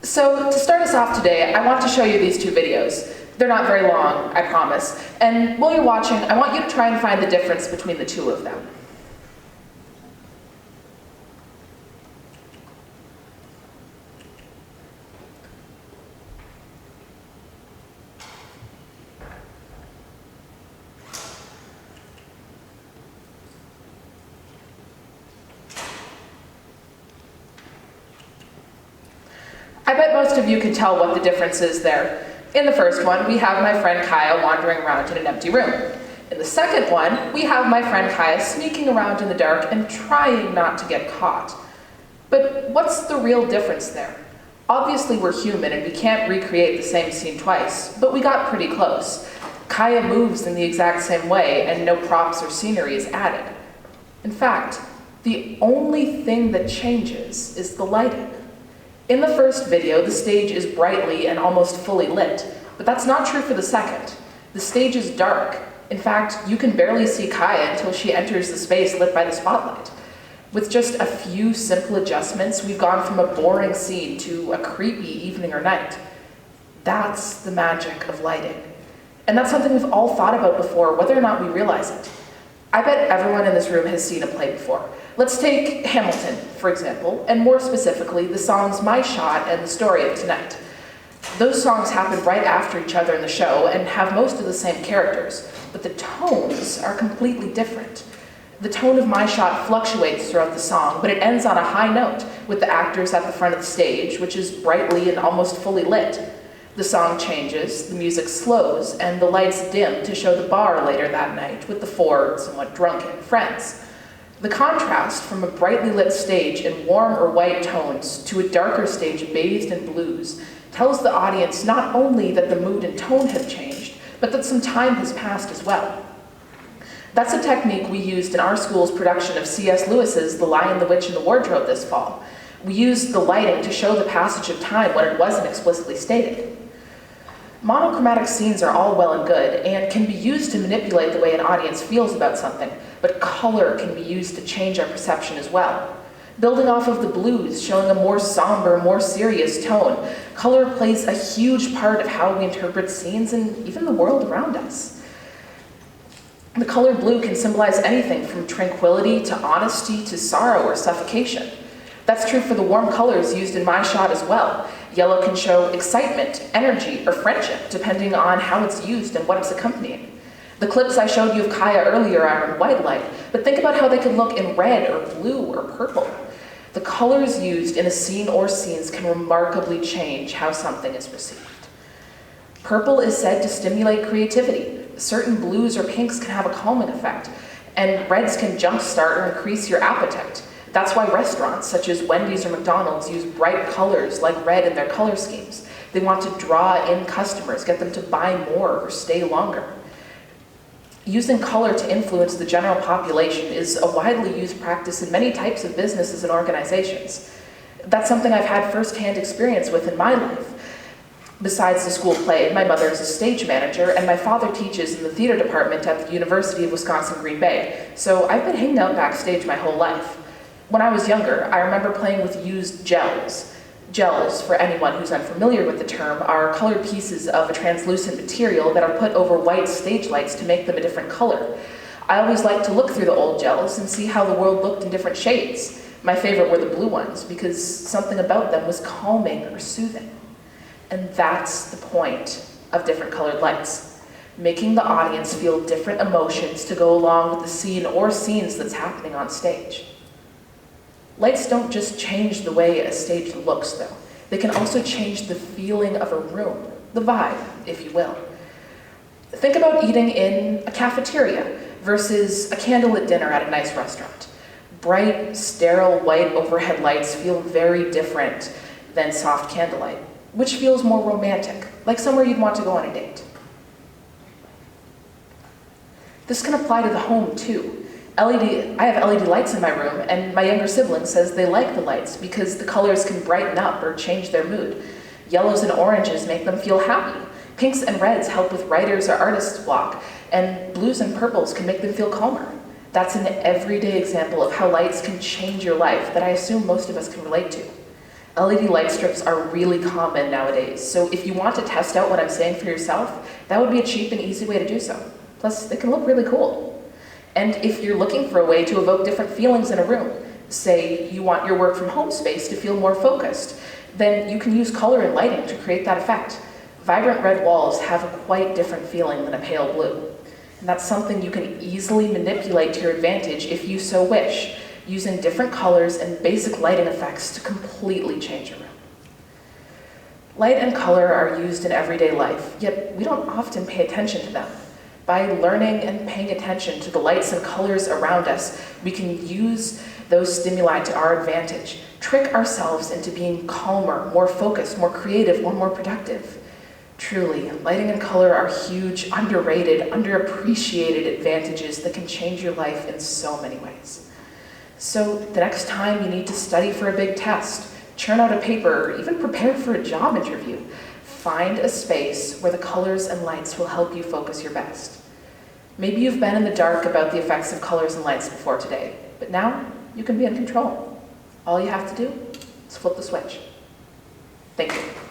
So to start us off today, I want to show you these two videos. They're not very long, I promise. And while you're watching, I want you to try and find the difference between the two of them. I bet most of you can tell what the difference is there. In the first one, we have my friend Kaya wandering around in an empty room. In the second one, we have my friend Kaya sneaking around in the dark and trying not to get caught. But what's the real difference there? Obviously we're human and we can't recreate the same scene twice, but we got pretty close. Kaya moves in the exact same way and no props or scenery is added. In fact, the only thing that changes is the lighting. In the first video, the stage is brightly and almost fully lit, but that's not true for the second. The stage is dark. In fact, you can barely see Kaya until she enters the space lit by the spotlight. With just a few simple adjustments, we've gone from a boring scene to a creepy evening or night. That's the magic of lighting. And that's something we've all thought about before, whether or not we realize it. I bet everyone in this room has seen a play before. Let's take Hamilton, for example, and more specifically, the songs My Shot and The Story of Tonight. Those songs happen right after each other in the show and have most of the same characters, but the tones are completely different. The tone of My Shot fluctuates throughout the song, but it ends on a high note, with the actors at the front of the stage, which is brightly and almost fully lit. The song changes, the music slows, and the lights dim to show the bar later that night with the four somewhat drunken friends. The contrast from a brightly lit stage in warm or white tones to a darker stage bathed in blues tells the audience not only that the mood and tone have changed, but that some time has passed as well. That's a technique we used in our school's production of C.S. Lewis's The Lion, the Witch, and the Wardrobe this fall. We used the lighting to show the passage of time when it wasn't explicitly stated. Monochromatic scenes are all well and good and can be used to manipulate the way an audience feels about something, but color can be used to change our perception as well. Building off of the blues, showing a more somber, more serious tone, color plays a huge part of how we interpret scenes and even the world around us. The color blue can symbolize anything from tranquility to honesty to sorrow or suffocation. That's true for the warm colors used in My Shot as well. Yellow can show excitement, energy, or friendship, depending on how it's used and what it's accompanying. The clips I showed you of Kaya earlier are in white light, but think about how they could look in red or blue or purple. The colors used in a scene or scenes can remarkably change how something is perceived. Purple is said to stimulate creativity. Certain blues or pinks can have a calming effect, and reds can jumpstart or increase your appetite. That's why restaurants such as Wendy's or McDonald's use bright colors like red in their color schemes. They want to draw in customers, get them to buy more or stay longer. Using color to influence the general population is a widely used practice in many types of businesses and organizations. That's something I've had firsthand experience with in my life. Besides the school play, my mother is a stage manager, and my father teaches in the theater department at the University of Wisconsin-Green Bay, so I've been hanging out backstage my whole life. When I was younger, I remember playing with used gels. Gels, for anyone who's unfamiliar with the term, are colored pieces of a translucent material that are put over white stage lights to make them a different color. I always liked to look through the old gels and see how the world looked in different shades. My favorite were the blue ones because something about them was calming or soothing. And that's the point of different colored lights, making the audience feel different emotions to go along with the scene or scenes that's happening on stage. Lights don't just change the way a stage looks, though. They can also change the feeling of a room, the vibe, if you will. Think about eating in a cafeteria versus a candlelit dinner at a nice restaurant. Bright, sterile, white overhead lights feel very different than soft candlelight, which feels more romantic, like somewhere you'd want to go on a date. This can apply to the home, too. I have LED lights in my room, and my younger sibling says they like the lights because the colors can brighten up or change their mood. Yellows and oranges make them feel happy. Pinks and reds help with writer's or artist's block, and blues and purples can make them feel calmer. That's an everyday example of how lights can change your life that I assume most of us can relate to. LED light strips are really common nowadays, so if you want to test out what I'm saying for yourself, that would be a cheap and easy way to do so. Plus, they can look really cool. And if you're looking for a way to evoke different feelings in a room, say you want your work from home space to feel more focused, then you can use color and lighting to create that effect. Vibrant red walls have a quite different feeling than a pale blue. And that's something you can easily manipulate to your advantage if you so wish, using different colors and basic lighting effects to completely change your room. Light and color are used in everyday life, yet we don't often pay attention to them. By learning and paying attention to the lights and colors around us, we can use those stimuli to our advantage, trick ourselves into being calmer, more focused, more creative, or more productive. Truly, lighting and color are huge, underrated, underappreciated advantages that can change your life in so many ways. So the next time you need to study for a big test, churn out a paper, or even prepare for a job interview, find a space where the colors and lights will help you focus your best. Maybe you've been in the dark about the effects of colors and lights before today, but now you can be in control. All you have to do is flip the switch. Thank you.